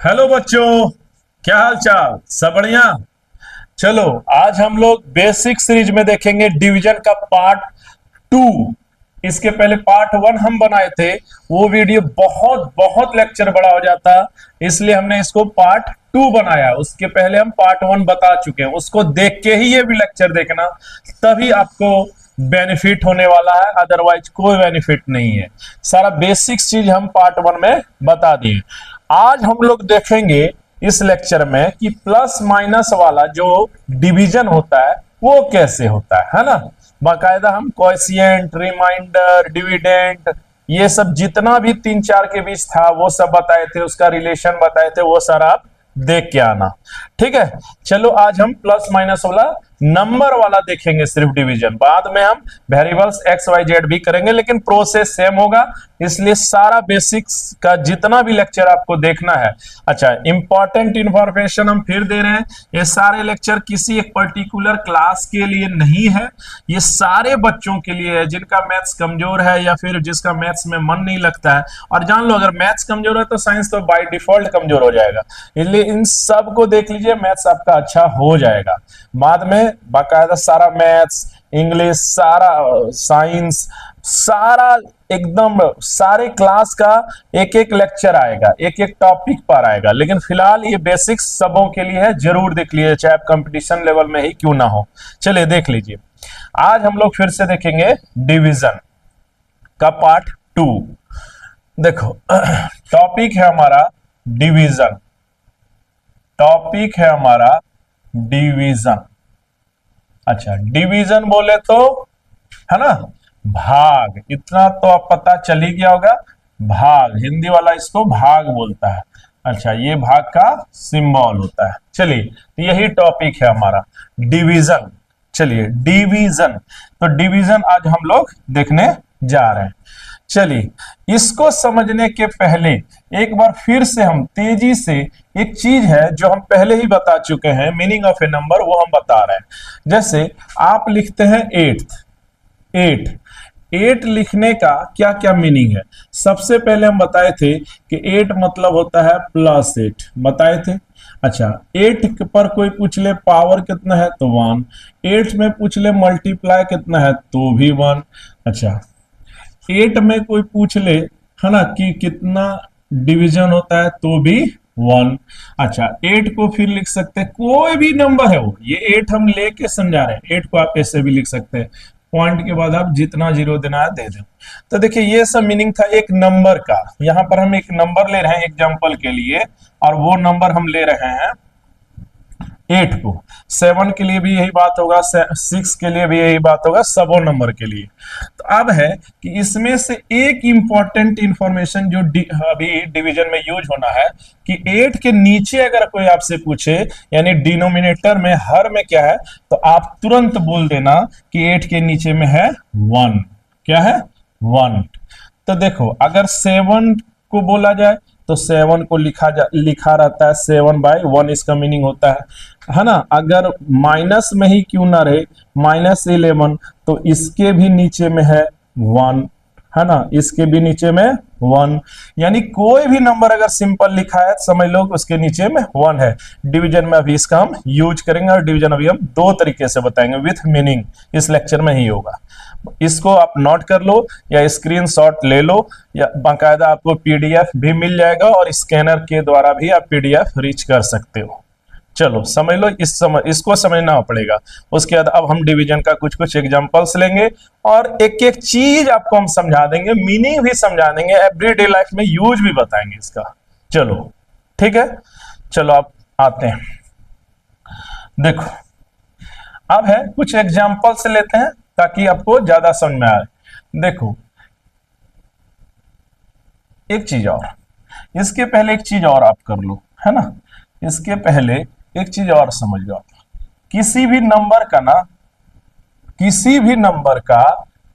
Hello बच्चों, क्या हाल चाल? सब बढ़िया। चलो, आज हम लोग बेसिक सीरीज में देखेंगे डिवीजन का पार्ट टू। इसके पहले पार्ट वन हम बनाए थे, वो वीडियो बहुत बहुत लेक्चर बड़ा हो जाता, इसलिए हमने इसको पार्ट टू बनाया। उसके पहले हम पार्ट वन बता चुके हैं, उसको देख के ही ये भी लेक्चर देखना, तभी आपको बेनिफिट होने वाला है, अदरवाइज कोई बेनिफिट नहीं है। सारा बेसिक चीज हम पार्ट वन में बता दिए। आज हम लोग देखेंगे इस लेक्चर में कि प्लस माइनस वाला जो डिवीजन होता है वो कैसे होता है ना। बाकायदा हम क्वोशिएंट, रिमाइंडर, डिविडेंड, ये सब जितना भी तीन चार के बीच था वो सब बताए थे, उसका रिलेशन बताए थे, वो सारा आप देख के आना। ठीक है, चलो आज हम प्लस माइनस वाला नंबर वाला देखेंगे, सिर्फ डिवीजन। बाद में हम वेरिएबल्स एक्स वाई जेड भी करेंगे, लेकिन प्रोसेस सेम होगा, इसलिए सारा बेसिक्स का जितना भी लेक्चर आपको देखना है। अच्छा, इंपॉर्टेंट इंफॉर्मेशन हम फिर दे रहे हैं, ये सारे लेक्चर किसी एक पर्टिकुलर क्लास के लिए नहीं है, ये सारे बच्चों के लिए है जिनका मैथ्स कमजोर है या फिर जिसका मैथ्स में मन नहीं लगता है। और जान लो, अगर मैथ्स कमजोर है तो साइंस तो बाय डिफॉल्ट कमजोर हो जाएगा, इसलिए इन सब को देख लीजिए, मैथ्स आपका अच्छा हो जाएगा। बाद में बाकायदा सारा मैथ्स, इंग्लिश, सारा साइंस, सारा एकदम सारे क्लास का एक एक लेक्चर आएगा, एक एक टॉपिक पर आएगा, लेकिन फिलहाल ये बेसिक्स सबों के लिए है, जरूर देख लीजिए, चाहे आप कंपटीशन लेवल में ही क्यों ना हो। चलिए देख लीजिए, आज हम लोग फिर से देखेंगे डिवीजन का पार्ट टू। देखो, टॉपिक है हमारा डिवीजन, टॉपिक है हमारा डिवीजन। अच्छा, डिवीजन बोले तो है ना, भाग, इतना तो आप पता चल ही गया होगा। भाग, हिंदी वाला इसको भाग बोलता है। अच्छा, ये भाग का सिंबल होता है। चलिए, तो यही टॉपिक है हमारा डिवीजन। चलिए, डिवीजन, तो डिवीजन आज हम लोग देखने जा रहे हैं। चलिए, इसको समझने के पहले एक बार फिर से हम तेजी से, एक चीज है जो हम पहले ही बता चुके हैं, मीनिंग ऑफ ए नंबर, वो हम बता रहे हैं। जैसे आप लिखते हैं एट, एट, एट लिखने का क्या क्या मीनिंग है। सबसे पहले हम बताए थे कि एट मतलब होता है प्लस एट, बताए थे। अच्छा, एट पर कोई पूछ ले पावर कितना है तो वन, एट में पूछ ले मल्टीप्लाई कितना है तो भी वन। अच्छा, एट में कोई पूछ ले है ना कि कितना डिवीजन होता है तो भी वन। अच्छा, एट को फिर लिख सकते हैं, कोई भी नंबर है वो, ये एट हम लेके समझा रहे हैं, एट को आप ऐसे भी लिख सकते हैं, पॉइंट के बाद आप जितना जीरो देना है दे दो। तो देखिए, ये सब मीनिंग था एक नंबर का। यहां पर हम एक नंबर ले रहे हैं एग्जांपल के लिए, और वो नंबर हम ले रहे हैं एट को। सेवन के लिए भी यही बात होगा, सिक्स के लिए भी यही बात होगा, सबो नंबर के लिए। तो अब है कि इसमें से एक इंपॉर्टेंट इंफॉर्मेशन जो अभी डिवीजन में यूज होना है, कि एट के नीचे अगर कोई आपसे पूछे, यानी डिनोमिनेटर में, हर में क्या है, तो आप तुरंत बोल देना कि एट के नीचे में है वन। क्या है? वन। तो देखो, अगर सेवन को बोला जाए तो सेवन को लिखा रहता है सेवन बाय वन, इसका मीनिंग होता है ना। अगर माइनस में ही क्यों ना रहे, माइनस 11, तो इसके भी नीचे में है वन, है ना, इसके भी नीचे में वन। यानी कोई भी नंबर अगर सिंपल लिखा है समझ लो उसके नीचे में वन है। डिवीजन में अभी इसका हम यूज करेंगे, और डिवीजन अभी हम दो तरीके से बताएंगे विथ मीनिंग, इस लेक्चर में ही होगा। इसको आप नोट कर लो या स्क्रीनशॉट ले लो, या बाकायदा आपको पीडीएफ भी मिल जाएगा, और स्कैनर के द्वारा भी आप पीडीएफ रीच कर सकते हो। चलो समझ लो, इसको समझना पड़ेगा। उसके बाद अब हम डिवीजन का कुछ कुछ एग्जांपल्स लेंगे, और एक एक चीज आपको हम समझा देंगे, मीनिंग भी समझा देंगे, एवरीडे लाइफ में यूज भी बताएंगे इसका। चलो ठीक है, चलो आप आते हैं। देखो, अब है कुछ एग्जांपल्स लेते हैं ताकि आपको ज्यादा समझ में आए। देखो, एक चीज और, इसके पहले एक चीज और आप कर लो, है ना, इसके पहले एक चीज और समझ लो। किसी भी नंबर का ना, किसी भी नंबर का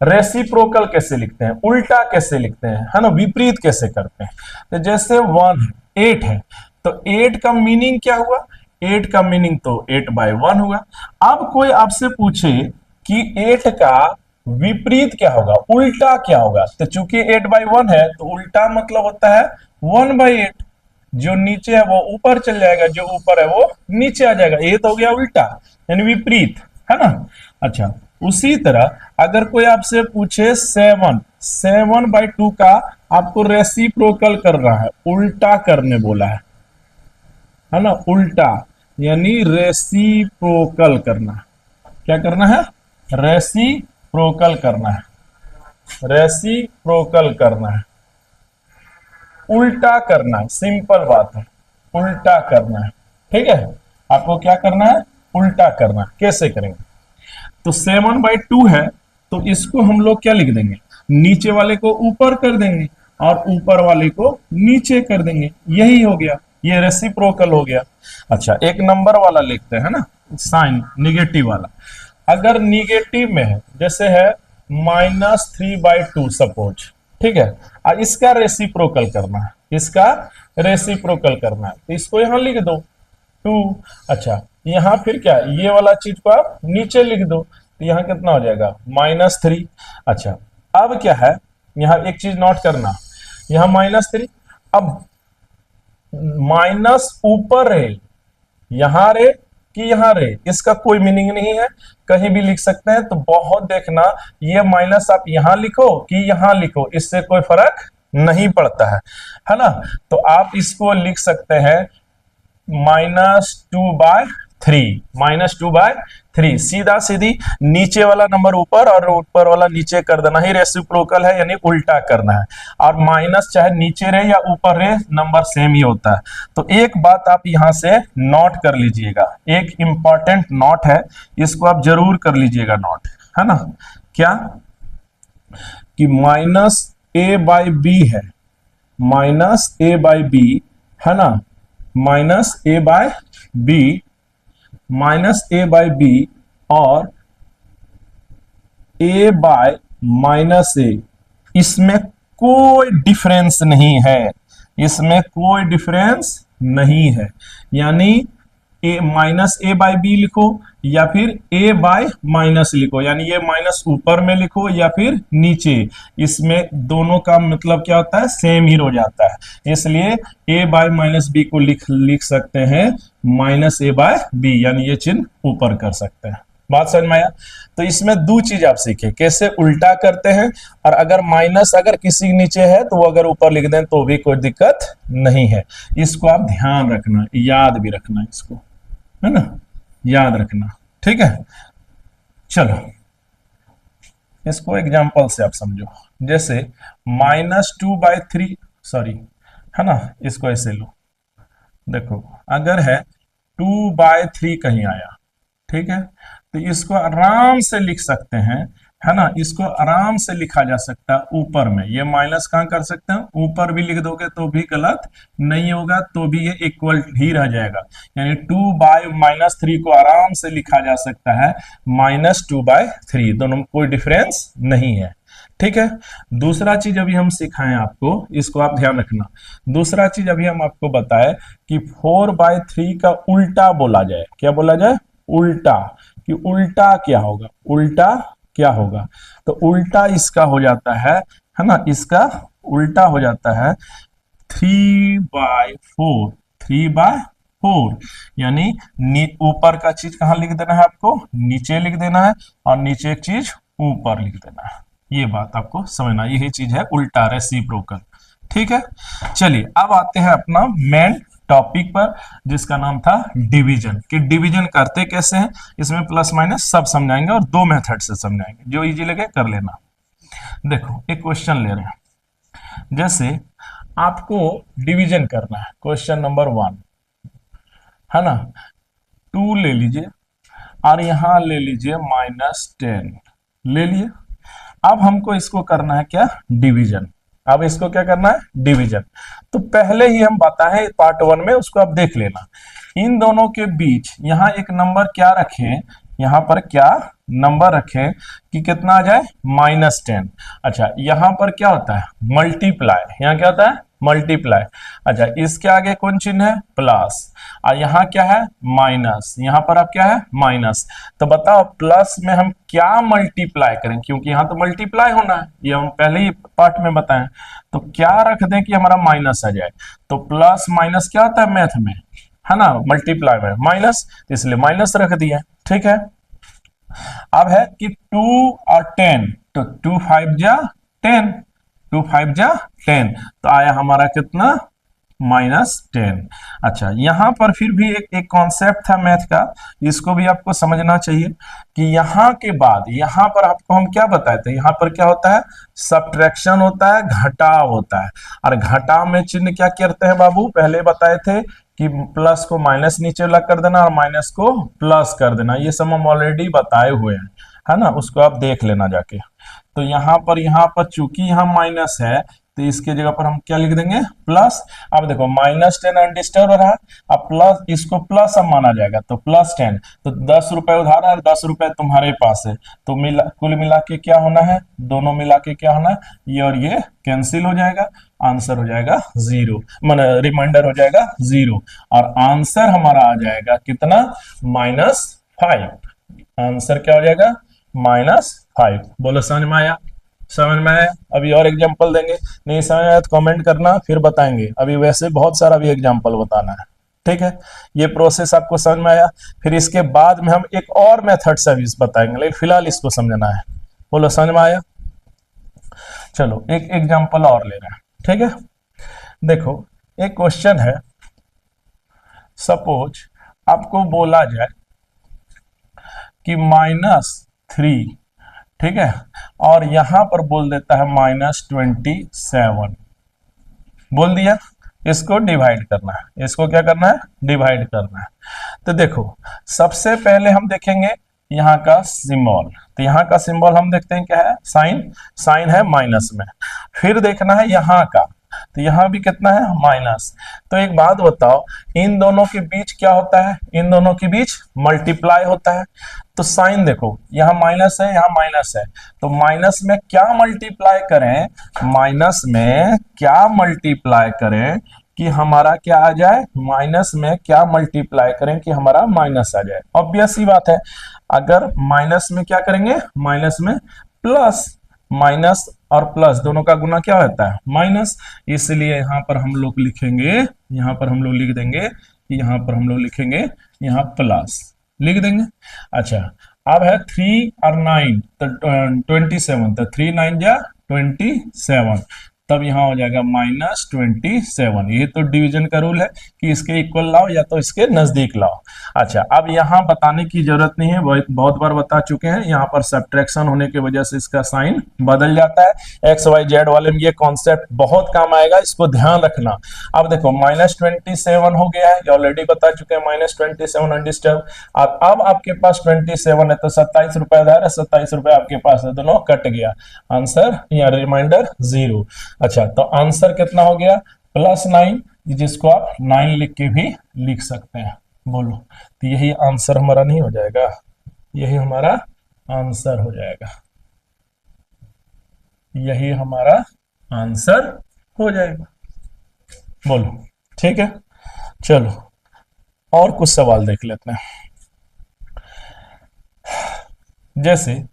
रेसिप्रोकल कैसे लिखते हैं, उल्टा कैसे लिखते हैं, है ना, विपरीत कैसे करते हैं। तो जैसे वन, एट है, तो एट का मीनिंग क्या हुआ, एट का मीनिंग तो एट बाय वन हुआ। अब कोई आपसे पूछे कि एट का विपरीत क्या होगा, उल्टा क्या होगा, तो चूंकि एट बाई वन है तो उल्टा मतलब होता है वन बाई एट। जो नीचे है वो ऊपर चल जाएगा, जो ऊपर है वो नीचे आ जाएगा। ये तो हो गया उल्टा, यानी विपरीत, है ना। अच्छा, उसी तरह अगर कोई आपसे पूछे 7/2 का आपको रेसिप्रोकल कर रहा है, उल्टा करने बोला है ना, उल्टा, यानी रेसिप्रोकल करना। क्या करना है? रेसिप्रोकल करना है, रेसिप्रोकल करना है, उल्टा करना है, सिंपल बात है, उल्टा करना है। ठीक है, आपको क्या करना है? उल्टा करना है। कैसे करेंगे? तो 7/2 है, तो इसको हम लोग क्या लिख देंगे? नीचे वाले को ऊपर कर देंगे और ऊपर वाले को नीचे कर देंगे, यही हो गया, ये रेसिप्रोकल हो गया। अच्छा, एक नंबर वाला लिखते हैं ना, साइन निगेटिव वाला। अगर निगेटिव में है, जैसे है -3/2 सपोज, ठीक है, और इसका रेसिप्रोकल करना है, इसका रेसिप्रोकल करना है, तो इसको यहां लिख दो 2। अच्छा, यहां फिर क्या, ये वाला चीज को आप नीचे लिख दो, तो यहां कितना हो जाएगा? -3। अच्छा, अब क्या है, यहां एक चीज नोट करना, यहां -3, अब माइनस ऊपर रहे, यहां रे कि यहां रे, इसका कोई मीनिंग नहीं है, कहीं भी लिख सकते हैं। तो बहुत देखना, ये माइनस आप यहां लिखो कि यहां लिखो, इससे कोई फर्क नहीं पड़ता है ना। तो आप इसको लिख सकते हैं -2/3, -2/3, सीधा सीधी, नीचे वाला नंबर ऊपर और ऊपर वाला नीचे कर देना ही रेसिप्रोकल है, यानी उल्टा करना है। और माइनस चाहे नीचे रहे या ऊपर रहे, नंबर सेम ही होता है। तो एक बात आप यहां से नोट कर लीजिएगा, एक इंपॉर्टेंट नोट है, इसको आप जरूर कर लीजिएगा नोट, है ना। क्या कि -a/b है, -a/b, है ना, -a/b, -a/b और a/-a, इसमें कोई डिफरेंस नहीं है, इसमें कोई डिफरेंस नहीं है। यानी -a/b लिखो या फिर a/- लिखो, यानी ये माइनस ऊपर में लिखो या फिर नीचे, इसमें दोनों का मतलब क्या होता है? सेम ही हो जाता है। इसलिए a/-b को लिख सकते हैं -a/b, यानी ये चिन्ह ऊपर कर सकते हैं। बात समझ में आया? तो इसमें दो चीज आप सीखे, कैसे उल्टा करते हैं, और अगर माइनस अगर किसी नीचे है तो वो अगर ऊपर लिख दें तो भी कोई दिक्कत नहीं है। इसको आप ध्यान रखना, याद भी रखना, इसको, है ना, याद रखना। ठीक है, चलो इसको एग्जांपल से आप समझो। जैसे -2/3, सॉरी, है ना, इसको ऐसे लो, देखो अगर है 2/3 कहीं आया, ठीक है, तो इसको आराम से लिख सकते हैं, है ना, इसको आराम से लिखा जा सकता है ऊपर में। ये माइनस कहां कर सकते हैं? ऊपर भी लिख दोगे तो भी गलत नहीं होगा, तो भी ये इक्वल ही रह जाएगा। यानी 2/-3 को आराम से लिखा जा सकता है -2/3, दोनों में कोई डिफरेंस नहीं है। ठीक है, दूसरा चीज अभी हम सिखाएं आपको, इसको आप ध्यान रखना। दूसरा चीज अभी हम आपको बताए कि 4/3 का उल्टा बोला जाए। क्या बोला जाए? उल्टा। कि उल्टा क्या होगा? उल्टा क्या होगा? तो उल्टा इसका हो जाता है ना, इसका उल्टा हो जाता है 3/4, 3/4, यानी ऊपर का चीज कहां लिख देना है आपको? नीचे लिख देना है, और नीचे एक चीज ऊपर लिख देना है। ये बात आपको समझना, यही चीज है उल्टा, रेसिप्रोकल। ठीक है, चलिए अब आते हैं अपना मेन टॉपिक पर, जिसका नाम था डिवीजन। कि डिवीजन करते कैसे हैं, इसमें प्लस माइनस सब समझाएंगे और दो मेथड से समझाएंगे, जो इजी लगे कर लेना। देखो एक क्वेश्चन ले रहे हैं, जैसे आपको डिवीजन करना है, क्वेश्चन नंबर 1, है ना, 2 ले लीजिए और यहां ले लीजिए -10 ले लिए। अब हमको इसको करना है क्या? डिवीजन। अब इसको क्या करना है? डिवीजन। तो पहले ही हम बताएं पार्ट 1 में, उसको आप देख लेना। इन दोनों के बीच यहां एक नंबर क्या रखें, यहां पर क्या नंबर रखें कि कितना आ जाए? -10। अच्छा, यहां पर क्या होता है? मल्टीप्लाई, यहां क्या होता है? मल्टीप्लाई। अच्छा, इसके आगे कौन चिन्ह है? प्लस। और यहाँ क्या है? माइनस। यहाँ पर अब क्या है? माइनस। तो बताओ प्लस में हम क्या मल्टीप्लाई करें, क्योंकि यहाँ तो मल्टीप्लाई होना है, ये हम पहले ही पार्ट में बताएं। तो क्या रख दें कि हमारा माइनस आ जाए? तो प्लस माइनस क्या होता है मैथ में, है ना, मल्टीप्लाई में माइनस, इसलिए माइनस रख दिया। ठीक है। अब है कि 2 और 10, तो 2 5 जा 10, 2 5 जा 10, तो आया हमारा कितना? -10। अच्छा, यहां पर फिर भी एक कॉन्सेप्ट था मैथ का, इसको भी आपको समझना चाहिए कि यहां के बाद यहां पर आपको हम क्या बताए थे, यहां पर क्या होता है? सब्ट्रैक्शन होता है, घटाव होता है। और घटाव में चिन्ह क्या करते हैं बाबू? पहले बताए थे कि प्लस को माइनस नीचे लग कर देना और माइनस को प्लस कर देना, ये सब हम ऑलरेडी बताए हुए हैं, है ना, उसको आप देख लेना जाके। तो यहाँ पर चूंकि यहाँ माइनस है, तो इसके जगह पर हम क्या लिख देंगे? प्लस। अब देखो -10 अनडिस्टर्ब रहा, अब प्लस, इसको प्लस अब माना जाएगा, तो +10, तो 10 रुपए उधार है और 10 रुपए तुम्हारे पास है, तो कुल मिला के क्या होना है? दोनों मिला के क्या होना है? ये और ये कैंसिल हो जाएगा, आंसर हो जाएगा 0, मान रिमाइंडर हो जाएगा 0, और आंसर हमारा आ जाएगा कितना? -5। आंसर क्या हो जाएगा? -5। बोलो समझ में आया? समझ में आया? अभी और एग्जांपल देंगे, नहीं समझ में आया तो कमेंट करना, फिर बताएंगे। अभी वैसे बहुत सारा भी एग्जांपल बताना है। ठीक है, ये प्रोसेस आपको समझ में आया? फिर इसके बाद में हम एक और मेथड सर्विस बताएंगे, लेकिन फिलहाल इसको समझना है। बोलो समझ में आया? चलो एक एग्जांपल और ले रहे हैं। ठीक है, देखो एक क्वेश्चन है, सपोज आपको बोला जाए कि -3, ठीक है, और यहां पर बोल देता है -27, बोल दिया। इसको डिवाइड करना है, इसको क्या करना है? डिवाइड करना है। तो देखो सबसे पहले हम देखेंगे यहाँ का सिंबल, तो यहाँ का सिंबल हम देखते हैं क्या है? साइन, साइन है माइनस में। फिर देखना है यहाँ का, तो यहाँ भी कितना है? माइनस। तो एक बात बताओ, इन दोनों के बीच क्या होता है? इन दोनों के बीच मल्टीप्लाई होता है। तो साइन देखो, यहाँ माइनस है, यहाँ माइनस है, तो माइनस में क्या मल्टीप्लाई करें? माइनस में क्या मल्टीप्लाई करें कि हमारा क्या आ जाए? माइनस में क्या मल्टीप्लाई करें कि हमारा माइनस आ जाए? ऑब्वियस सी बात है, अगर माइनस में क्या करेंगे? माइनस में प्लस, माइनस और प्लस दोनों का गुना क्या होता है? माइनस। इसलिए यहां पर हम लोग लिखेंगे, यहां पर हम लोग लिख देंगे, यहां पर हम लोग लिखेंगे यहाँ प्लस लिख देंगे। अच्छा, अब है 3 और 9, तो 27, तो 3 9 जा 27, तब यहाँ हो जाएगा -27। ये तो डिवीजन का रूल है कि इसके इक्वल लाओ या तो इसके नजदीक लाओ। अच्छा, अब यहाँ बताने की जरूरत नहीं है, बहुत बार बता चुके हैं, यहाँ पर सब्ट्रैक्शन होने की वजह से इसका साइन बदल जाता है। एक्स वाई जेड वाले में ये कॉन्सेप्ट बहुत काम आएगा, इसको ध्यान रखना। अब देखो -27 हो गया है, ऑलरेडी बता चुके हैं, -27 अनडिस्टर्ब। अब आपके पास 27 है, तो 27 रुपए उधार है, 27 रुपए आपके पास है, दोनों कट गया, आंसर या रिमाइंडर 0। अच्छा, तो आंसर कितना हो गया? +9, जिसको आप 9 लिख के भी लिख सकते हैं। बोलो, तो यही आंसर हमारा नहीं हो जाएगा? यही हमारा आंसर हो जाएगा, यही हमारा आंसर हो जाएगा। बोलो, ठीक है। चलो और कुछ सवाल देख लेते हैं। जैसे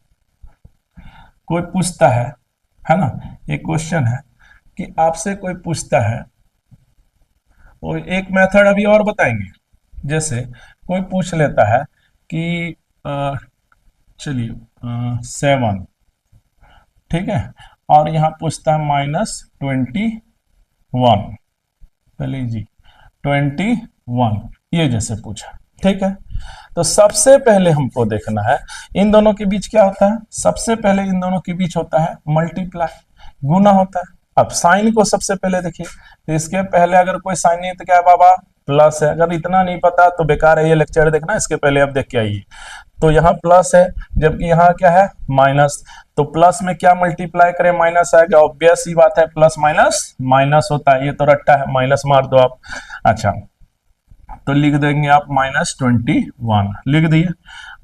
कोई पूछता है ना, एक क्वेश्चन है कि आपसे कोई पूछता है, वो एक मेथड अभी और बताएंगे। जैसे कोई पूछ लेता है कि चलिए 7, ठीक है, और यहाँ पूछता है -21, पहले जी 21, ये जैसे पूछा, ठीक है। तो सबसे पहले हमको देखना है इन दोनों के बीच क्या होता है? सबसे पहले इन दोनों के बीच होता है मल्टीप्लाई, गुना होता है। अब साइन को सबसे पहले देखिए, तो इसके पहले अगर कोई साइन नहीं है तो क्या है बाबा? प्लस है। अगर इतना नहीं पता तो बेकार है ये लेक्चर देखना, इसके पहले आप देख के आइए। तो यहाँ प्लस है, जबकि यहाँ क्या है? माइनस। तो प्लस में क्या मल्टीप्लाई करें? माइनस आएगा, ऑब्वियस ही बात है, प्लस माइनस माइनस होता है, ये तो रट्टा है, माइनस मार दो आप। अच्छा, तो लिख देंगे आप -21 लिख दिए।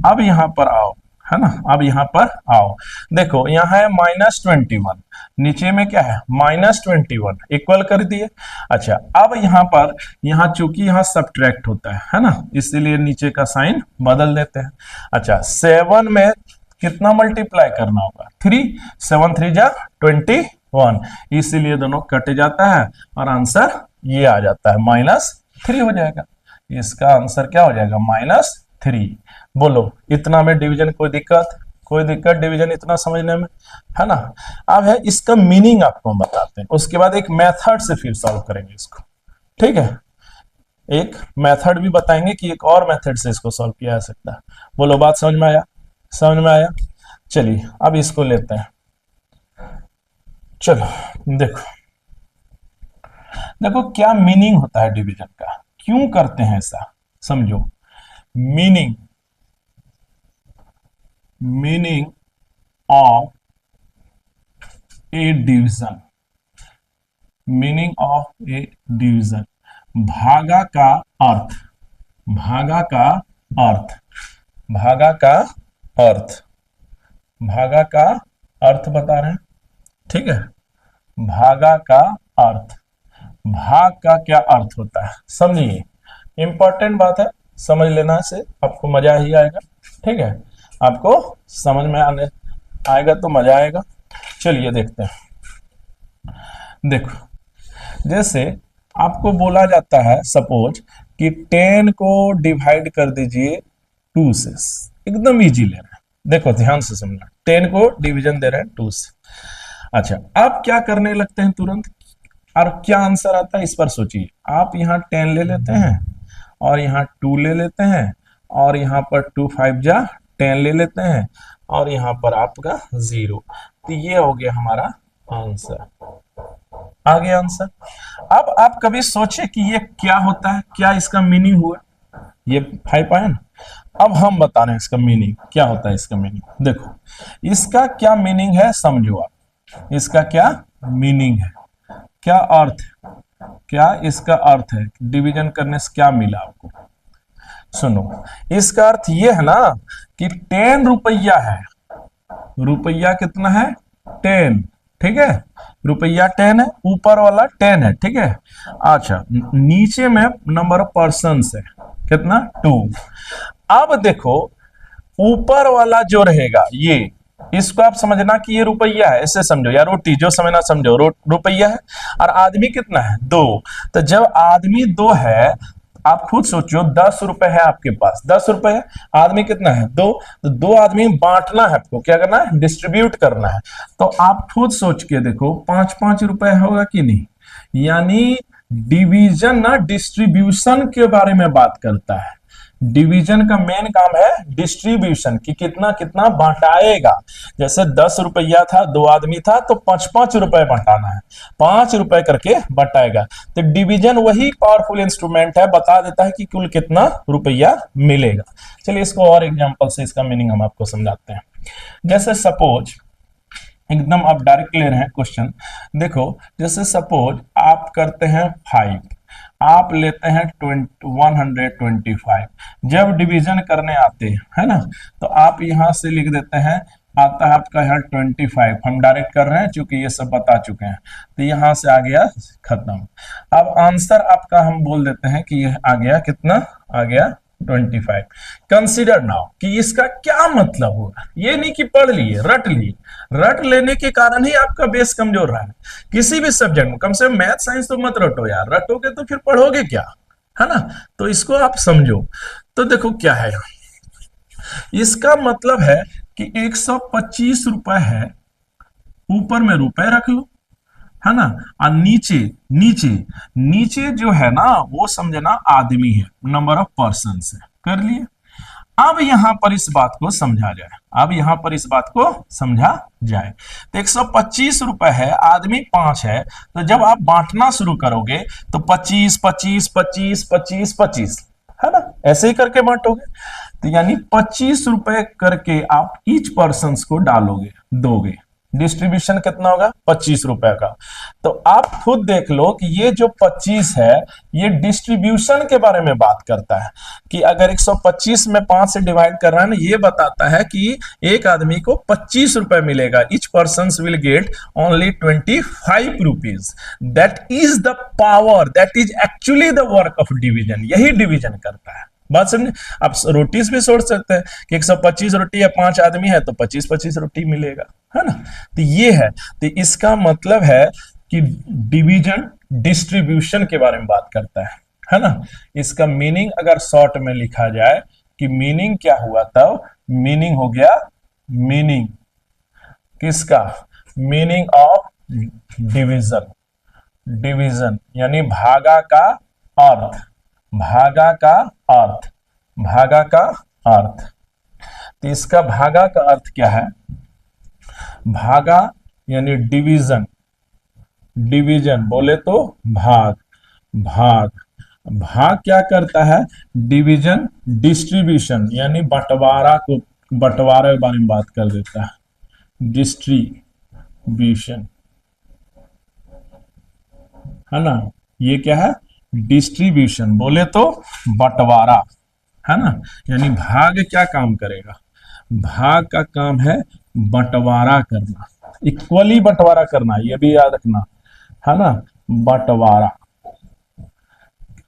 अब यहां पर आओ, है ना। अब यहाँ पर आओ, देखो यहाँ है -21, नीचे में क्या है -21, इक्वल कर दिए। अच्छा, अब यहाँ पर यहाँ चूंकि यहाँ सब्ट्रैक्ट होता है ना, इसीलिए नीचे का साइन बदल देते हैं। अच्छा, 7 में कितना मल्टीप्लाई करना होगा 3, 7 3 जा 21, इसीलिए दोनों कट जाता है और आंसर ये आ जाता है -3 हो जाएगा। इसका आंसर क्या हो जाएगा -3। बोलो, इतना में डिवीजन कोई दिक्कत डिवीजन इतना समझने में, है ना। अब है इसका मीनिंग आपको हम बताते हैं, उसके बाद एक मेथड से फिर सॉल्व करेंगे इसको, ठीक है। एक मेथड भी बताएंगे कि एक और मेथड से इसको सॉल्व किया जा सकता है। बोलो, बात समझ में आया? समझ में आया? चलिए अब इसको लेते हैं। चलो देखो क्या मीनिंग होता है डिवीजन का, क्यों करते हैं ऐसा, समझो। Meaning of A division, meaning of A division, भागा का अर्थ, भागा का अर्थ, भागा का अर्थ, भागा का अर्थ बता रहे हैं, ठीक है। भागा का अर्थ, भाग का क्या अर्थ होता है समझिए, इंपॉर्टेंट बात है, समझ लेना से आपको मजा ही आएगा, ठीक है। आपको समझ में आने आएगा तो मजा आएगा। चलिए देखते हैं। देखो, जैसे आपको बोला जाता है सपोज कि 10 को डिवाइड कर दीजिए 2 से, एकदम इजी ले रहे हैं, देखो ध्यान से समझना, 10 को डिवीजन दे रहे हैं 2 से। अच्छा, आप क्या करने लगते हैं तुरंत, और क्या आंसर आता है इस पर सोचिए। आप यहाँ 10 ले लेते हैं और यहाँ 2 ले लेते हैं और यहाँ पर 2 5 जा 10 ले लेते हैं और यहाँ पर आपका 0, तो ये हो गया हमारा आंसर, आ गया आंसर। अब आप कभी सोचे कि ये क्या होता है, क्या इसका मीनिंग हुआ, ये 5 आया ना। अब हम बता रहे हैं इसका मीनिंग क्या होता है। इसका मीनिंग देखो, इसका क्या मीनिंग है समझो आप, इसका क्या मीनिंग है, क्या अर्थ, क्या इसका अर्थ है, डिवीजन करने से क्या मिला आपको। सुनो, इसका अर्थ ये है ना कि 10 रुपया है, रुपया कितना है 10, ठीक है, रुपया 10 है, ऊपर वाला 10 है, ठीक है। अच्छा, नीचे में नंबर ऑफ पर्सन है कितना 2। अब देखो ऊपर वाला जो रहेगा ये, इसको आप समझना कि ये रुपया है, ऐसे समझो, या रोटी जो समझना समझो, रुपया है, और आदमी कितना है 2। तो जब आदमी 2 है, आप खुद सोचो 10 रुपए है आपके पास, 10 रुपए है, आदमी कितना है 2, तो 2 आदमी बांटना है आपको, क्या करना है डिस्ट्रीब्यूट करना है। तो आप खुद सोच के देखो 5-5 रुपए होगा कि नहीं, यानी डिवीजन ना डिस्ट्रीब्यूशन के बारे में बात करता है। डिवीजन का मेन काम है डिस्ट्रीब्यूशन, कि कितना कितना बांटाएगा। जैसे 10 रुपया था, 2 आदमी था, तो 5-5 रुपए बांटाना है, 5 रुपए करके बांटाएगा। तो डिवीजन वही पावरफुल इंस्ट्रूमेंट है, बता देता है कि कुल कितना रुपया मिलेगा। चलिए इसको और एग्जांपल से इसका मीनिंग हम आपको समझाते हैं। जैसे सपोज, एकदम आप डायरेक्ट ले रहे हैं क्वेश्चन, देखो जैसे सपोज आप करते हैं 5, आप लेते हैं 125, जब डिवीजन करने आते हैं, है ना, तो आप यहां से लिख देते हैं, आता है आपका यहाँ 25, हम डायरेक्ट कर रहे हैं क्योंकि ये सब बता चुके हैं, तो यहां से आ गया खत्म। अब आंसर आपका हम बोल देते हैं कि ये आ गया कितना, आ गया 25। कंसीडर नाउ कि इसका क्या मतलब होगा, ये नहीं कि पढ़ लिए रट लिए, रट लेने के कारण ही आपका बेस कमजोर रहा है किसी भी सब्जेक्ट में। कम से कम मैथ साइंस तो मत रटो यार, रटोगे तो फिर पढ़ोगे क्या, है ना। तो इसको आप समझो। तो देखो क्या है, इसका मतलब है कि 125 रुपए है, ऊपर में रुपए रख लो, है ना, और नीचे नीचे नीचे जो है ना वो समझना आदमी है, नंबर ऑफ पर्सन है, कर लिए। अब यहां पर इस बात को समझा जाए, अब यहां पर इस बात को समझा जाए। तो 125 रुपए है, आदमी 5 है, तो जब आप बांटना शुरू करोगे तो 25 25 25 25 25, है ना, ऐसे ही करके बांटोगे। तो यानी 25 रुपए करके आप ईच पर्सन को डालोगे, दोगे, डिस्ट्रीब्यूशन कितना होगा 25 रुपए का। तो आप खुद देख लो कि ये जो 25 है ये डिस्ट्रीब्यूशन के बारे में बात करता है कि अगर 125 में 5 से डिवाइड कर रहा है ना, ये बताता है कि एक आदमी को 25 रुपए मिलेगा। Each person will get only 25 rupees. That is the power, that is actually the work of division. यही डिवीजन करता है। बात समझे? आप रोटीज भी सोच सकते हैं कि 125 रोटी है, 5 आदमी है तो 25-25 रोटी मिलेगा, है ना। तो ये है, तो इसका मतलब है कि डिवीजन डिस्ट्रीब्यूशन के बारे में बात करता है ना। इसका मीनिंग अगर शॉर्ट में लिखा जाए कि मीनिंग क्या हुआ, तब मीनिंग हो गया, मीनिंग किसका, मीनिंग ऑफ डिवीजन। डिवीजन यानी भागा का अर्थ, भागा का अर्थ, भागा का अर्थ। तो इसका भागा का अर्थ क्या है, भागा यानी डिवीजन, डिवीजन बोले तो भाग, भाग, भाग क्या करता है, डिवीजन डिस्ट्रीब्यूशन यानी बंटवारा को, बंटवारे के बारे में बात कर देता है, डिस्ट्रीब्यूशन, है ना। ये क्या है, डिस्ट्रीब्यूशन बोले तो बंटवारा, है ना। यानी भाग क्या काम करेगा, भाग का काम है बंटवारा करना, इक्वली बंटवारा करना, ये भी याद रखना, है ना, बंटवारा।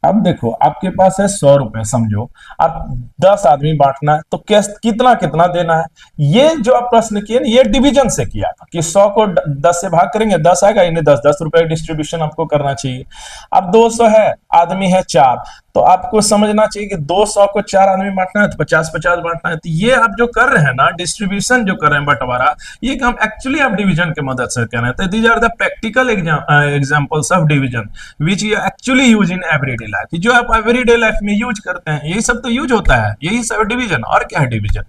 अब देखो आपके पास है 100 रुपए, समझो आप 10 आदमी बांटना है तो कितना कितना देना है। ये जो आप प्रश्न किए ना, ये डिवीजन से किया था कि 100 को 10 से भाग करेंगे 10 आएगा, इन्हें 10-10 रुपए डिस्ट्रीब्यूशन आपको करना चाहिए। अब 200 है, आदमी है 4, तो आपको समझना चाहिए कि 200 को 4 आदमी बांटना है तो 50-50 बांटना है। तो ये आप जो कर रहे हैं ना, डिस्ट्रीब्यूशन जो कर रहे हैं, बंटवारा, ये काम एक्चुअली आप डिवीजन के मदद से कर रहे हैं। तो these are the practical examples of division which you actually use in everyday life. जो आप एवरीडे लाइफ में यूज करते हैं, यही सब तो यूज होता है, यही सब डिवीजन। और क्या है डिवीजन,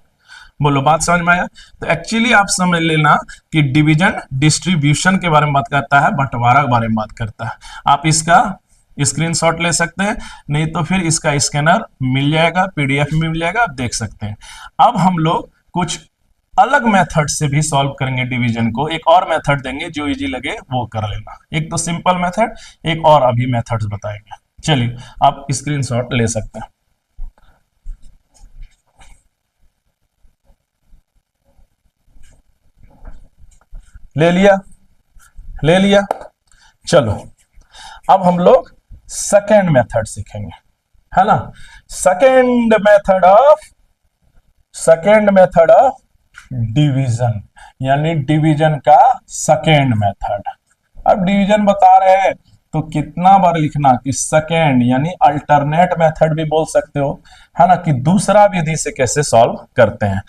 बोलो बात समझ में आया। तो एक्चुअली आप समझ लेना कि डिवीजन डिस्ट्रीब्यूशन के बारे में बात करता है, बंटवारा के बारे में बात करता है। आप इसका स्क्रीनशॉट ले सकते हैं, नहीं तो फिर इसका स्कैनर मिल जाएगा, पीडीएफ में मिल जाएगा, आप देख सकते हैं। अब हम लोग कुछ अलग मेथड से भी सॉल्व करेंगे डिवीजन को। एक और मेथड देंगे, जो इजी लगे वो कर लेना। एक तो सिंपल मेथड, एक और अभी मेथड्स बताएंगे। चलिए आप स्क्रीनशॉट ले सकते हैं। ले लिया, ले लिया। चलो अब हम लोग सेकेंड मेथड सीखेंगे, है ना। सेकेंड मेथड ऑफ डिवीजन, यानी डिवीजन का सेकेंड मेथड। अब डिवीजन बता रहे हैं तो कितना बार लिखना कि सेकेंड, यानी अल्टरनेट मेथड भी बोल सकते हो, है ना, कि दूसरा विधि से कैसे सॉल्व करते हैं।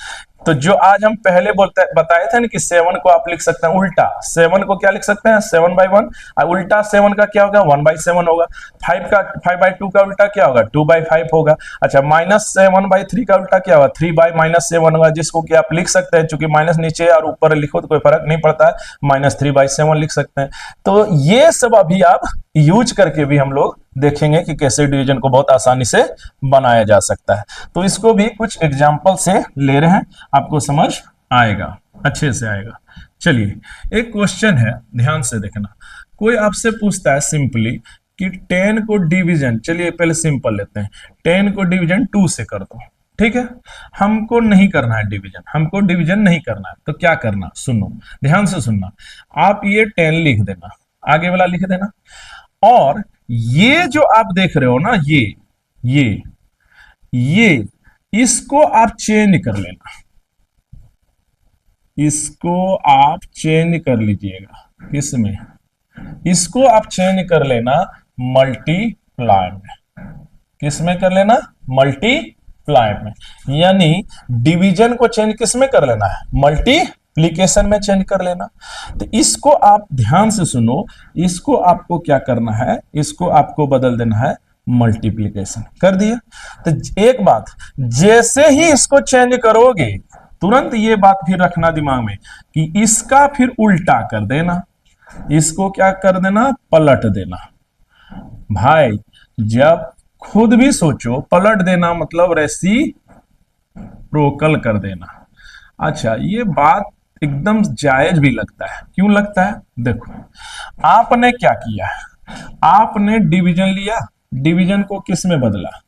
तो जो आज हम पहले बताए थे ना कि 7 को आप लिख सकते हैं उल्टा, 7 को क्या लिख सकते हैं 7/1, उल्टा 7 का क्या होगा 1/7 होगा। 5/2 का उल्टा क्या होगा 2/5 होगा। अच्छा, -7/3 का उल्टा क्या होगा 3/-7 होगा, जिसको कि आप लिख सकते हैं, चूंकि माइनस नीचे और ऊपर लिखो तो कोई फर्क नहीं पड़ता है, -3/7 लिख सकते हैं। तो ये सब अभी आप यूज करके भी हम लोग देखेंगे कि कैसे डिवीजन को बहुत आसानी से बनाया जा सकता है। तो इसको भी कुछ एग्जाम्पल से ले रहे हैं, आपको समझ आएगा, अच्छे से आएगा। चलिए एक क्वेश्चन है, ध्यान से देखना। कोई आपसे पूछता है सिंपली कि 10 को डिवीजन, चलिए पहले सिंपल लेते हैं, 10 को डिवीजन 2 से कर दो। ठीक है, हमको नहीं करना है डिवीजन, हमको डिवीजन नहीं करना है। तो क्या करना, सुनो ध्यान से सुनना। आप ये 10 लिख देना, आगे वाला लिख देना, और ये जो आप देख रहे हो ना, ये इसको आप चेंज कर लेना, इसको आप चेंज कर लीजिएगा। किसमें, इसको आप चेंज कर लेना मल्टीप्लाई में। किसमें कर लेना, मल्टीप्लाई में। यानी डिवीजन को चेंज किसमें कर लेना है, मल्टीप्लीकेशन में चेंज कर लेना। तो इसको आप ध्यान से सुनो, इसको आपको क्या करना है, इसको आपको बदल देना है मल्टीप्लीकेशन। कर दिया। तो एक बात, जैसे ही इसको चेंज करोगे तुरंत ये बात भी रखना दिमाग में कि इसका फिर उल्टा कर देना, इसको क्या कर देना, पलट देना। भाई जब खुद भी सोचो, पलट देना मतलब रेसिप्रोकल कर देना। अच्छा, ये बात एकदम जायज भी लगता है। क्यों लगता है? देखो, आपने क्या किया, आपने डिवीजन लिया, डिवीजन को किस में बदला?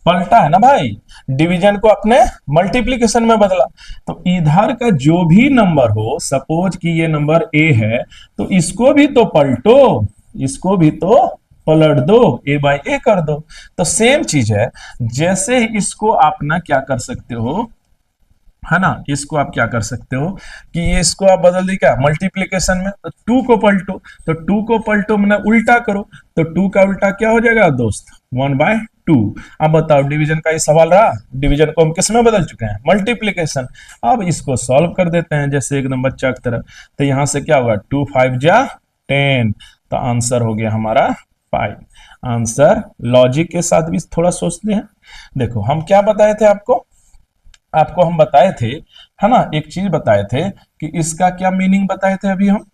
पलटा है ना भाई, डिवीजन को अपने मल्टीप्लीकेशन में बदला। तो इधर का जो भी नंबर हो, सपोज कि ये नंबर ए है, तो इसको भी तो पलटो, इसको भी तो पलट दो, ए बाई ए कर दो। तो सेम चीज है, जैसे ही इसको आप ना क्या कर सकते हो, है ना, इसको आप क्या कर सकते हो कि ये इसको आप बदल दी क्या मल्टीप्लीकेशन में, तो टू को पलटो, तो टू को पलटो मैंने उल्टा करो, तो टू का उल्टा क्या हो जाएगा दोस्त? 1/2। अब बताओ डिवीजन का ये सवाल रहा, डिवीजन को हम किस में बदल चुके हैं? मल्टीप्लीकेशन। अब इसको सॉल्व कर देते हैं जैसे एकदम बच्चा की तरह। तो यहां से क्या होगा, 2 5 जा 10, तो आंसर हो गया हमारा 5। आंसर लॉजिक के साथ भी थोड़ा सोचते हैं। देखो हम क्या बताए थे आपको, आपको हम बताए थे, है ना, एक चीज बताए थे कि इसका क्या मीनिंग बताए थे अभी हम,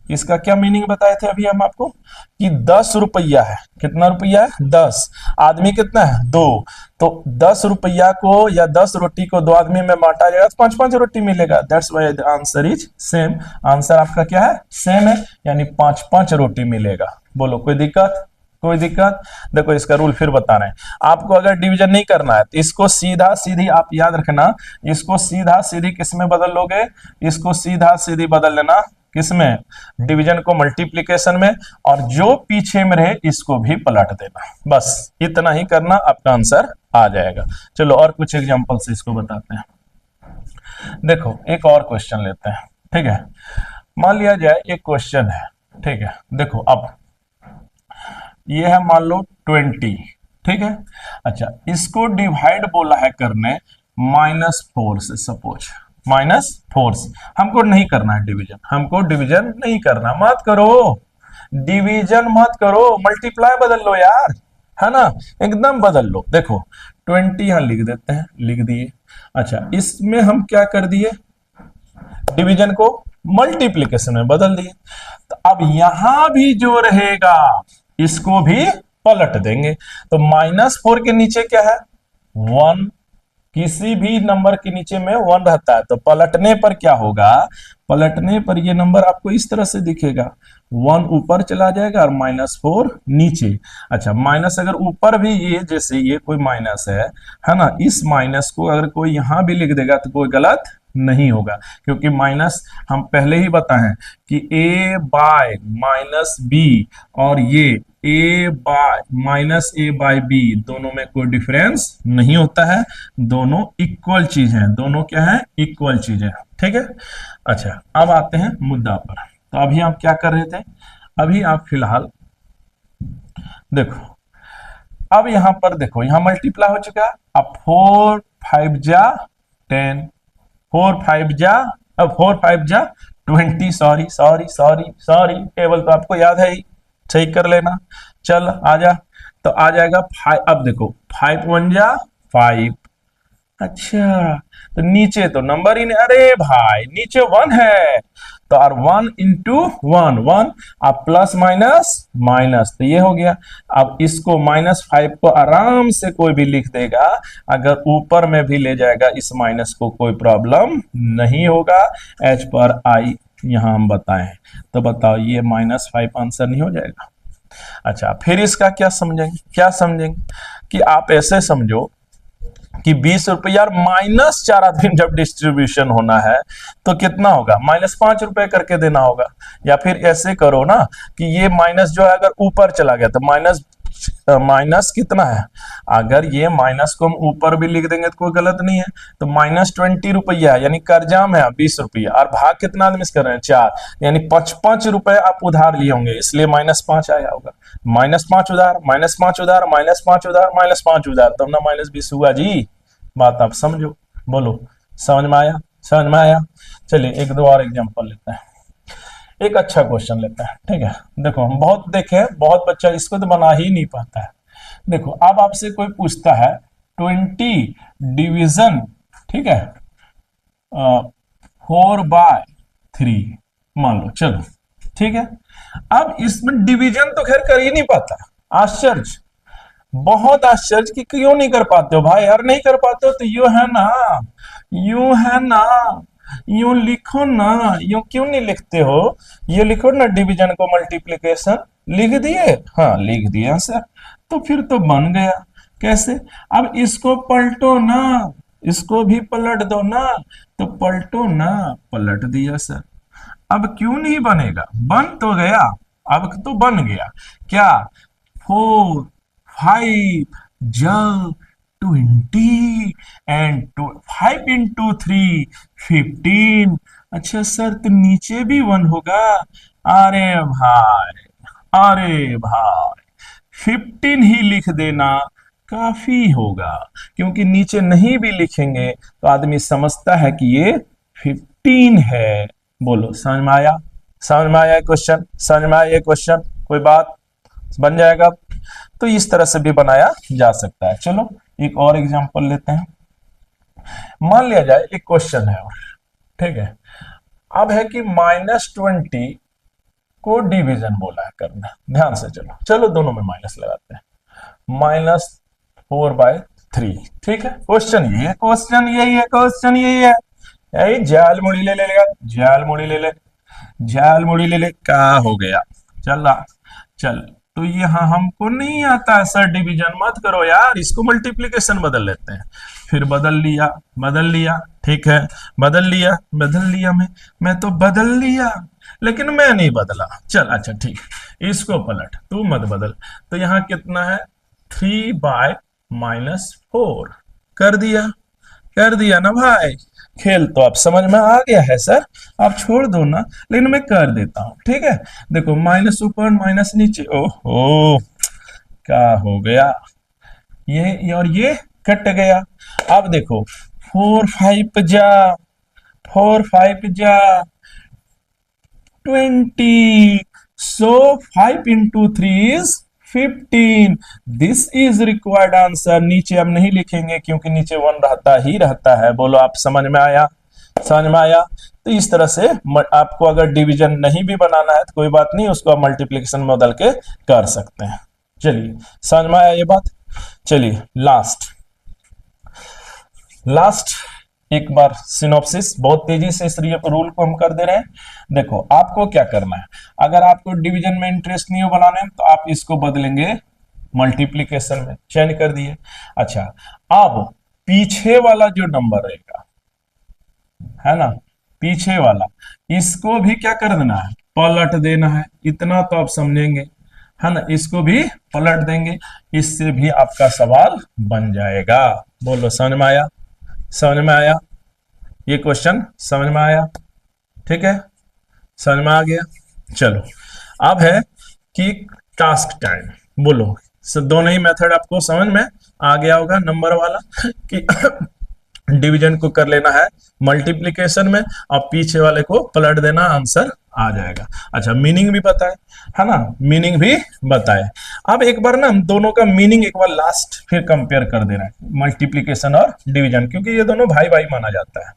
इसका क्या मीनिंग बताए थे अभी हम आपको, कि 10 रुपया है। कितना रुपया है? 10। आदमी कितना है? 2। तो 10 रुपया को या 10 रोटी को 2 आदमी में बांटा जाएगा तो 5-5 रोटी मिलेगा। That's why the answer is same. Answer आपका क्या है? सेम है, यानी 5-5 रोटी मिलेगा। बोलो कोई दिक्कत? कोई दिक्कत? देखो इसका रूल फिर बता रहे हैं आपको। अगर डिवीजन नहीं करना है तो इसको सीधा सीधी आप याद रखना, इसको सीधा सीधी किस में बदल लोगे? इसको सीधा सीधी बदल लेना किसमें? डिवीजन को मल्टीप्लीकेशन में, और जो पीछे में रहे इसको भी पलट देना। बस इतना ही करना, आपका आंसर आ जाएगा। चलो और कुछ एग्जांपल से इसको बताते हैं। देखो एक और क्वेश्चन लेते हैं, ठीक है। मान लिया जाए एक क्वेश्चन है, ठीक है। देखो अब ये है मान लो 20, ठीक है। अच्छा इसको डिवाइड बोला है करने -4 से, सपोज -4 से। हमको नहीं करना है डिवीजन, हमको डिवीजन नहीं करना, मत करो डिवीजन, मत करो, मल्टीप्लाई बदल लो यार, है ना, एकदम बदल लो। देखो 20 यहां लिख देते हैं, लिख दिए। अच्छा इसमें हम क्या कर दिए, डिवीजन को मल्टीप्लीकेशन में बदल दिए। तो अब यहां भी जो रहेगा इसको भी पलट देंगे। तो -4 के नीचे क्या है? 1। किसी भी नंबर के नीचे में 1 रहता है, तो पलटने पर क्या होगा? पलटने पर ये नंबर आपको इस तरह से दिखेगा, 1 ऊपर चला जाएगा और -4 नीचे। अच्छा माइनस अगर ऊपर भी, ये जैसे ये कोई माइनस है ना, इस माइनस को अगर कोई यहां भी लिख देगा तो कोई गलत नहीं होगा, क्योंकि माइनस हम पहले ही बताएं कि a बाय -b और ये a बाय -a/b दोनों में कोई डिफरेंस नहीं होता है, दोनों इक्वल चीज है, दोनों क्या है? इक्वल चीज है, ठीक है। अच्छा अब आते हैं मुद्दा पर। तो अभी आप क्या कर रहे थे, अभी आप फिलहाल देखो, अब यहां पर देखो, यहां मल्टीप्लाई हो चुका है। अब 4 5 जा 10, 4 5 जा, अब 4 5 जा 20, sorry sorry sorry sorry, table तो आपको याद है ही, सही कर लेना। चल आजा, तो आ जाएगा 5। अब देखो 5 1 जा 5। अच्छा तो नीचे तो नंबर ही नहीं, अरे भाई नीचे 1 है, तो और 1 इंटू 1 अब प्लस माइनस माइनस, तो ये हो गया। अब इसको -5 को आराम से कोई भी लिख देगा, अगर ऊपर में भी ले जाएगा इस माइनस को कोई प्रॉब्लम नहीं होगा, एज पर आई यहां हम बताए। तो बताओ ये -5 आंसर नहीं हो जाएगा? अच्छा फिर इसका क्या समझेंगे, क्या समझेंगे कि आप ऐसे समझो कि 20 रुपया और -4 आदमी जब डिस्ट्रीब्यूशन होना है तो कितना होगा? -5 रुपए करके देना होगा। या फिर ऐसे करो ना कि ये माइनस जो है अगर ऊपर चला गया तो माइनस कितना है, अगर ये माइनस को हम ऊपर भी लिख देंगे तो कोई गलत नहीं है। तो -20 रुपया यानी कर्जा में 20 रुपया, और भाग कितना आदमी कर रहे हैं? 4, यानी 5-5 रुपए आप उधार लिए होंगे, इसलिए -5 आया होगा। -5 उधार, -5 उधार, -5 उधार, -5 उधार, तब ना -20 हुआ जी। बात आप समझो, बोलो समझ में आया? समझ में आया? चलिए एक दो और एग्जांपल लेते हैं, एक अच्छा क्वेश्चन लेते हैं, ठीक है। देखो हम बहुत देखे हैं, बहुत बच्चा इसको तो बना ही नहीं पाता है। देखो अब आपसे कोई पूछता है 20 डिवीजन, ठीक है, 4/3 मान लो, चलो ठीक है। अब इसमें डिवीजन तो खैर कर ही नहीं पाता, आश्चर्य, बहुत आश्चर्य कि क्यों नहीं कर पाते हो भाई, यार नहीं कर पाते हो तो यू है ना, यू है ना, यूं लिखो ना, यूं क्यों नहीं लिखते हो? ये लिखो ना डिवीजन को मल्टीप्लिकेशन। लिख दिए? हाँ लिख दिया सर। तो फिर तो बन गया। कैसे? अब इसको पलटो ना, इसको भी पलट दो ना। तो पलटो ना, पलट दिया सर। अब क्यों नहीं बनेगा? बन तो गया। अब तो बन गया। क्या? 4 5 जल 20 एंड 5 × 3 15। अच्छा सर, तो नीचे भी 1 होगा? अरे भाई, अरे भाई, 15 ही लिख देना काफी होगा। क्योंकि नीचे नहीं भी लिखेंगे तो आदमी समझता है कि ये 15 है। बोलो समझ में आया? समझ में आया क्वेश्चन? समझ में आया क्वेश्चन? कोई बात? बन जाएगा। तो इस तरह से भी बनाया जा सकता है। चलो एक और एग्जांपल लेते हैं। मान लिया जाए एक क्वेश्चन है और, ठीक है, अब है कि -20 को डिवीजन बोला है करना। ध्यान से चलो, चलो दोनों में माइनस लगाते हैं। -4/3। ठीक है, क्वेश्चन यही है, क्वेश्चन यही है, क्वेश्चन यही है। यही जाल मुड़ी ले लेगा, जाल मुड़ी ले ले, जाल मुड़ी ले ले। क्या हो गया? चल रहा, चल। तो यहाँ हमको नहीं आता है सर डिवीजन, मत करो यार, इसको मल्टीप्लिकेशन बदल लेते हैं। फिर बदल लिया, बदल लिया, ठीक है, बदल लिया, बदल लिया। मैं तो बदल लिया, लेकिन मैं नहीं बदला। चल अच्छा ठीक, इसको पलट, तू मत बदल। तो यहाँ कितना है? 3/-4 कर दिया, कर दिया ना भाई। खेल तो आप समझ में आ गया है सर, आप छोड़ दो ना, लेकिन मैं कर देता हूं। ठीक है, देखो माइनस ऊपर माइनस नीचे, ओहो क्या हो गया? ये और ये कट गया। अब देखो 4 5 जा 20, so 5 × 3 is 15। This is required answer. नीचे हम नहीं लिखेंगे क्योंकि नीचे 1 रहता ही रहता है। बोलो आप समझ में आया? समझ में आया? तो इस तरह से आपको अगर डिवीजन नहीं भी बनाना है तो कोई बात नहीं, उसको आप मल्टीप्लिकेशन में बदल के कर सकते हैं। चलिए समझ में आया ये बात? चलिए लास्ट लास्ट एक बार सिनॉप्सिस, बहुत तेजी से इस रूल को हम कर दे रहे हैं। देखो आपको क्या करना है, अगर आपको डिवीजन में इंटरेस्ट नहीं हो बनाने तो आप इसको बदलेंगे मल्टीप्लिकेशन में। चेंज कर दिए। अच्छा, अब पीछे वाला जो नंबर रहेगा, है ना, पीछे वाला, इसको भी क्या कर देना है? पलट देना है। इतना तो आप समझेंगे, है ना, इसको भी पलट देंगे। इससे भी आपका सवाल बन जाएगा। बोलो समझ में आया? समझ में आया? ये क्वेश्चन समझ में आया? ठीक है, समझ में आ गया। चलो अब है कि टास्क टाइम। बोलो दोनों ही मेथड आपको समझ में आ गया होगा। नंबर वाला कि डिवीजन को कर लेना है मल्टीप्लिकेशन में और पीछे वाले को पलट देना, आंसर आ जाएगा। अच्छा, मीनिंग भी बताए, है ना, मीनिंग भी बताए। अब एक बार ना हम दोनों का मीनिंग एक बार लास्ट फिर कंपेयर कर देना है, मल्टीप्लिकेशन और डिवीजन, क्योंकि ये दोनों भाई भाई माना जाता है।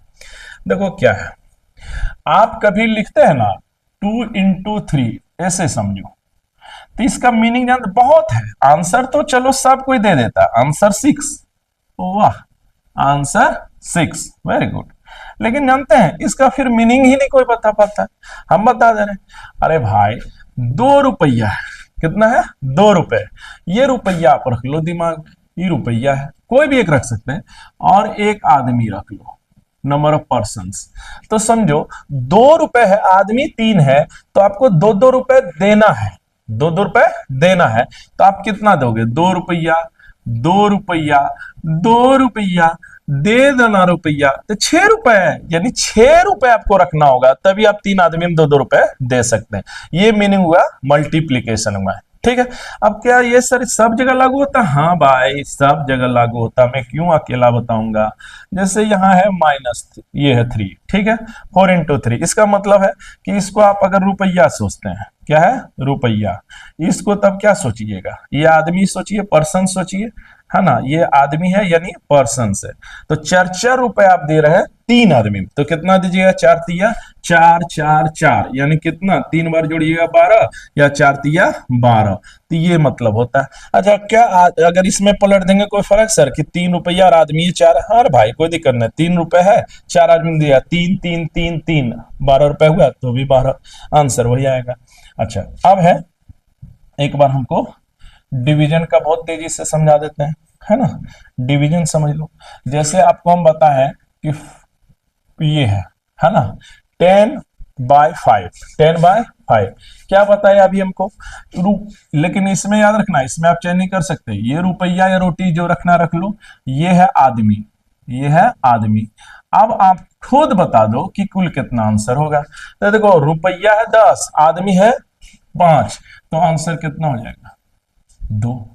देखो क्या है, आप कभी लिखते हैं ना 2 × 3, ऐसे समझो, तो इसका मीनिंग जानते बहुत है। आंसर तो चलो सब कोई दे देता है, आंसर 6। वाह, आंसर 6, वेरी गुड। लेकिन जानते हैं इसका फिर मीनिंग ही नहीं कोई बता पाता। हम बता दे रहे हैं, अरे भाई 2 रुपया है। कितना है? 2 रुपए। ये रुपया आप रख लो दिमाग में, ये रुपया है, कोई भी एक रख सकते हैं, और एक आदमी रख लो, नंबर ऑफ पर्संस। तो समझो 2 रुपए है, आदमी 3 है, तो आपको 2-2 रुपए देना है, 2-2 रुपए देना है। तो आप कितना दोगे? 2 रुपया, 2 रुपया, 2 रुपया, दे देना रुपया, तो 6 रुपए, यानी 6 रुपए आपको रखना होगा, तभी आप 3 आदमी में 2-2 रुपए दे सकते हैं। ये मीनिंग हुआ मल्टीप्लीकेशन में। ठीक है, अब क्या ये सर सब जगह लागू होता? हाँ भाई, सब जगह लागू होता। मैं क्यों अकेला बताऊंगा? जैसे यहाँ है माइनस, ये है 3, ठीक है, 4 × 3, इसका मतलब है कि इसको आप अगर रुपया सोचते हैं क्या है, रुपया। इसको तब क्या सोचिएगा, ये आदमी सोचिए, पर्सन सोचिए, है ना, ये आदमी है यानी पर्सन है। तो 4 4 रुपए आप दे रहे हैं 3 आदमी, तो कितना दीजिएगा, 4 तिया 4 4 4, यानी कितना, 3 बार जोड़िएगा 12, या 4 तिया 12, तो ये मतलब होता है। अच्छा क्या अगर इसमें पलट देंगे कोई फर्क सर, कि 3 रुपया और आदमी 4, हाँ भाई कोई दिक्कत नहीं, 3 रुपए है, 4 आदमी दिया, 3 3 3 3, 12 रुपए हुआ तो भी 12, आंसर वही आएगा। अच्छा अब है, एक बार हमको डिवीजन का बहुत तेजी से समझा देते हैं, है ना। डिवीजन समझ लो, जैसे आपको हम बताएं कि ये है ना, 10/5, 10/5 क्या बताया अभी हमको, लेकिन इसमें याद रखना, इसमें आप चेंज नहीं कर सकते, ये रुपया या रोटी जो रखना रख लो, ये है आदमी, ये है आदमी। अब आप खुद बता दो कि कुल कितना आंसर होगा। तो देखो रुपया है 10, आदमी है 5, तो आंसर कितना हो जाएगा, 2,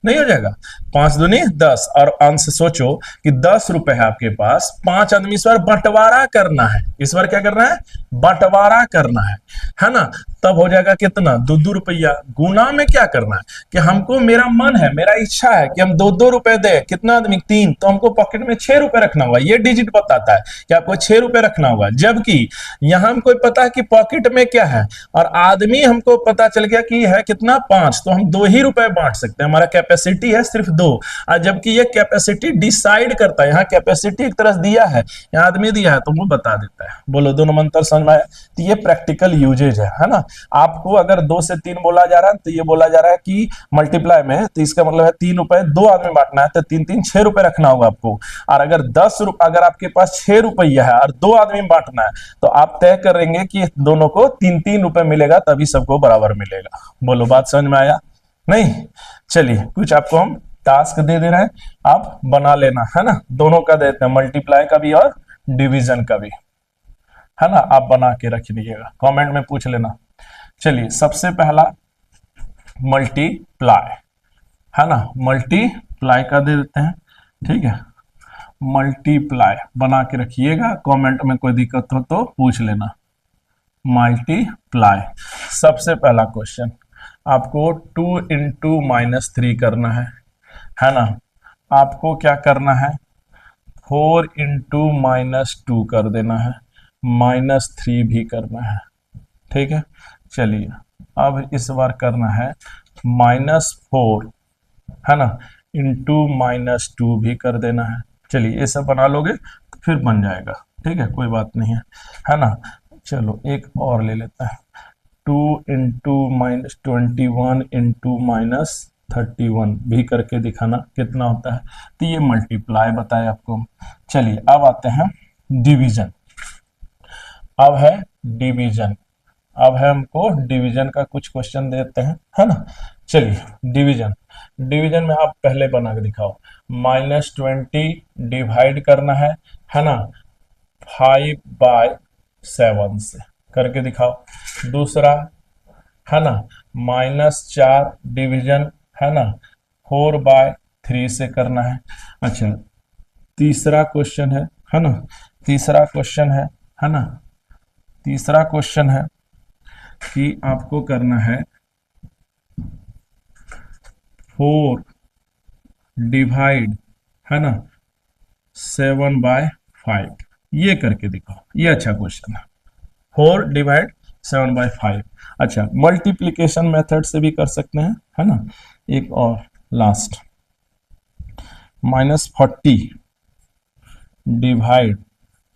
नहीं हो जाएगा, 5 दूनी 10, और अंश सोचो कि 10 रुपए है आपके पास, 5 आदमी, इस बार बंटवारा करना है, इस बार क्या करना है, बंटवारा करना है ना। तब हो जाएगा कितना, 2 2 रुपया। गुना में क्या करना है, कि हमको, मेरा मन है, मेरा इच्छा है कि हम 2 2 रुपए दे, कितना आदमी 3, तो हमको पॉकेट में 6 रुपए रखना होगा, ये डिजिट बताता है कि आपको 6 रुपए रखना होगा, जबकि यहां हमको पता है कि पॉकेट में क्या है, और आदमी हमको पता चल गया कि है कितना, 5, तो हम 2 ही रुपए बांट सकते हैं, हमारा कैपेसिटी है सिर्फ 2, और जबकि ये कैपेसिटी डिसाइड करता है, यहाँ कैपेसिटी एक तरह दिया है, यहाँ आदमी दिया है, तो वो बता देता है। बोलो दोनों में अंतर समझ में आया। तो ये प्रैक्टिकल यूजेज है ना। आपको अगर 2 से 3 बोला जा रहा है, तो ये बोला जा रहा है कि मल्टीप्लाई में, तो इसका मतलब है 3 रुपए 2 आदमी बांटना है, तो 3 3 6 रुपए रखना होगा आपको। और अगर 10 रुपए, अगर आपके पास 6 रुपया है और 2 आदमी बांटना है, तो आप तय करेंगे कि दोनों को 3 3 रुपए मिलेगा, तभी सबको बराबर मिलेगा। बोलो बात समझ में आया नहीं। चलिए कुछ आपको हम टास्क दे रहे हैं, आप बना लेना, है ना, दोनों का देते हैं, मल्टीप्लाई का भी और डिवीजन का भी, है ना, आप बना के रख लीजिएगा, कमेंट में पूछ लेना। चलिए सबसे पहला मल्टीप्लाई, है ना, मल्टीप्लाई का दे देते हैं, ठीक है, मल्टीप्लाई बना के रखिएगा, कमेंट में कोई दिक्कत हो तो पूछ लेना। मल्टीप्लाई, सबसे पहला क्वेश्चन, आपको 2 × -3 करना है ना। आपको क्या करना है, 4 × -2 कर देना है, -3 भी करना है, ठीक है। चलिए अब इस बार करना है -4, है ना, × -2 भी कर देना है। चलिए ये सब बना लोगे तो फिर बन जाएगा, ठीक है, कोई बात नहीं है ना। चलो एक और ले लेते हैं, 2 × -21 × -31 भी करके दिखाना कितना होता है, तो ये मल्टीप्लाई बताया आपको। चलिए अब आते हैं डिवीजन, अब है डिवीजन, अब है हमको डिवीजन का कुछ क्वेश्चन देते हैं, है ना। चलिए डिवीजन, डिवीजन में आप पहले बना के दिखाओ, -20 डिवाइड करना है ना, 5/7 से करके दिखाओ। दूसरा है ना, -4 डिवीजन, है ना, 4/3 से करना है। अच्छा तीसरा क्वेश्चन है ना, तीसरा क्वेश्चन है ना, तीसरा क्वेश्चन है कि आपको करना है 4 डिवाइड, है ना, 7/5, ये करके दिखाओ, ये अच्छा क्वेश्चन है, 4 डिवाइड 7/5। अच्छा मल्टीप्लीकेशन मेथड से भी कर सकते हैं, है ना। एक और लास्ट, -40 डिवाइड,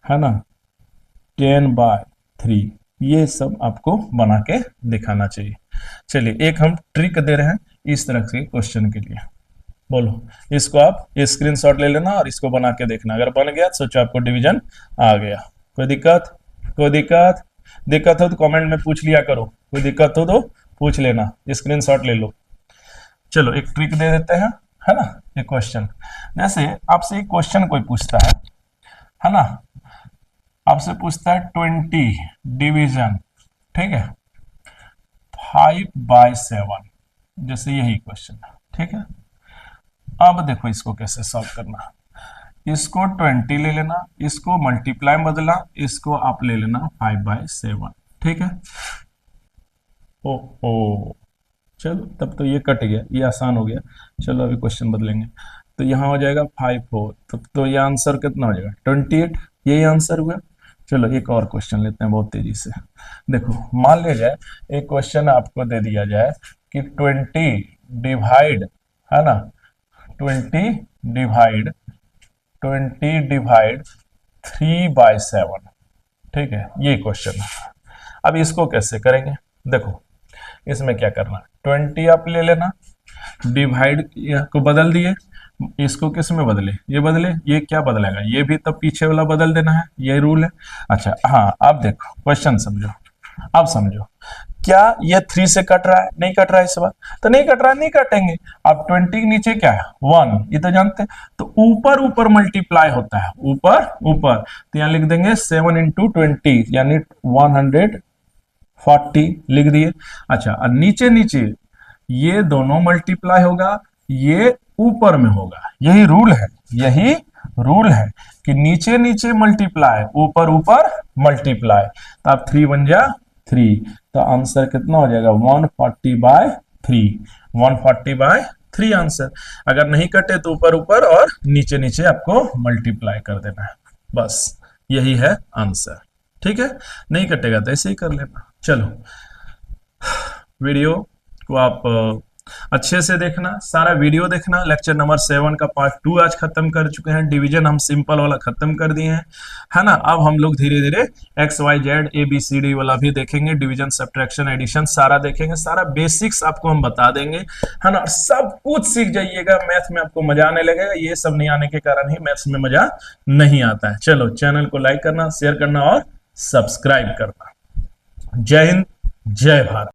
है ना, 10/3, ये सब आपको बना के दिखाना चाहिए। चलिए एक हम ट्रिक दे रहे हैं इस तरह के क्वेश्चन के लिए, बोलो इसको आप स्क्रीनशॉट ले लेना और इसको बना के देखना, अगर बन गया सोचो आपको डिवीजन आ गया। कोई दिक्कत, कोई दिक्कत, दिक्कत हो तो कमेंट में पूछ लिया करो, कोई दिक्कत हो तो पूछ लेना, स्क्रीनशॉट ले लो। चलो एक ट्रिक दे देते हैं, है ना, एक क्वेश्चन, जैसे आपसे एक क्वेश्चन कोई पूछता है ना, आपसे पूछता है 20 डिवीजन, ठीक है, 5/7, जैसे यही क्वेश्चन है, ठीक है। अब देखो इसको कैसे सॉल्व करना, इसको 20 ले लेना, इसको मल्टीप्लाई बदला, इसको आप ले लेना 5/7, ठीक है। ओ चलो तब तो ये कट गया, ये आसान हो गया। चलो अभी क्वेश्चन बदलेंगे। तो यहाँ हो जाएगा 5 4, तो ये आंसर कितना हो जाएगा 28, यही आंसर हुआ। चलो एक और क्वेश्चन लेते हैं बहुत तेजी से। देखो मान लिया जाए एक क्वेश्चन आपको दे दिया जाए कि 20 डिवाइड, है ना, 20 डिवाइड 20 डिवाइड 3/7, ठीक है, ये क्वेश्चन है। अब इसको कैसे करेंगे, देखो इसमें क्या करना, 20 आप ले लेना, डिवाइड को बदल दिए, इसको किस में बदले, ये बदले, ये क्या बदलेगा, ये भी तब पीछे वाला बदल देना है, ये रूल है। अच्छा हाँ अब देखो क्वेश्चन समझो, अब समझो, क्या ये 3 से कट रहा है, नहीं कट रहा है इस बार, तो नहीं कट रहा है, नहीं काटेंगे। अब 20 के नीचे क्या है 1, ये तो जानते हैं, तो ऊपर ऊपर मल्टीप्लाई होता है, ऊपर ऊपर, तो यहाँ लिख देंगे 7 इंटू 20 यानी 140 लिख दिए। अच्छा और नीचे नीचे ये दोनों मल्टीप्लाई होगा, ये ऊपर में होगा, यही रूल है, यही रूल है कि नीचे नीचे मल्टीप्लाई, ऊपर ऊपर मल्टीप्लाई। तो अब 3 बन जा 3, तो आंसर कितना हो जाएगा 140/3, 140/3 आंसर। अगर नहीं कटे तो ऊपर ऊपर और नीचे नीचे आपको मल्टीप्लाई कर देना है, बस यही है आंसर। ठीक है, नहीं कटेगा तो ऐसे ही कर लेना। चलो वीडियो को आप अच्छे से देखना, सारा वीडियो देखना। लेक्चर नंबर 7 का पार्ट 2 आज खत्म कर चुके हैं, डिवीजन हम सिंपल वाला खत्म कर दिए हैं, है ना। अब हम लोग धीरे धीरे XYZ ABCD वाला भी देखेंगे, डिवीजन सब्ट्रैक्शन एडिशन सारा देखेंगे, सारा बेसिक्स आपको हम बता देंगे, है ना। सब कुछ सीख जाइएगा, मैथ में आपको मजा आने लगेगा, ये सब नहीं आने के कारण ही मैथ्स में मजा नहीं आता है। चलो चैनल को लाइक करना, शेयर करना और सब्सक्राइब करना। जय हिंद, जय भारत।